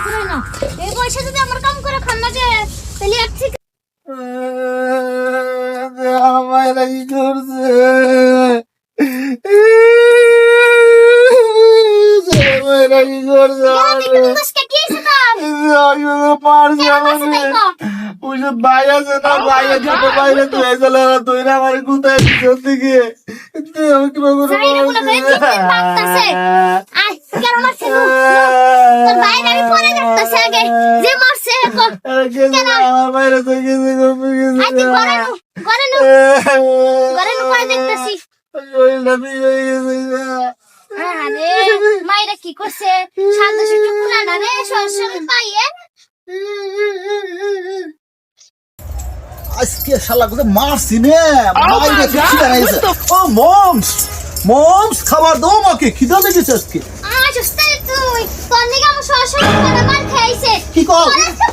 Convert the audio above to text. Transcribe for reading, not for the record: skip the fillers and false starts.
করে না এই পয়সা যদি আমার কাম করে খান না যে তাহলে এক থেকে আমার কি করছে আমার কি করছে দোস্ত কি হইছে তোর পারছে আমাকে দেখো ওই যে ভাই আছে না ভাইয়া ছোট ভাইরা তুই এসে তুই না আমার কোথায় পিছন দিকে আমি কিভাবে জানি না বলে ভাই ঠিক পাকতাছে আই কেন মারছে তোর ভাই আমি পরে দেখতাছে আগে যে মারছে আমার বাইরে তো গেছে আই তুই ঘরে নু পরে দেখতাছি আরে মাইরা কি করছে শান্ত শিশু পুরানা রে সরসরি পাইয়ে আজকে শালা গুলো মারছি নে মাইরে খিদা নাইছে ও মমস খাবার দাও আমাকে খিদা লেগেছে আজকে আজ উস্তাদ তুই তোর নিকে আমার সরসরি পুরানা মার খাইছে কি কর তোর একটা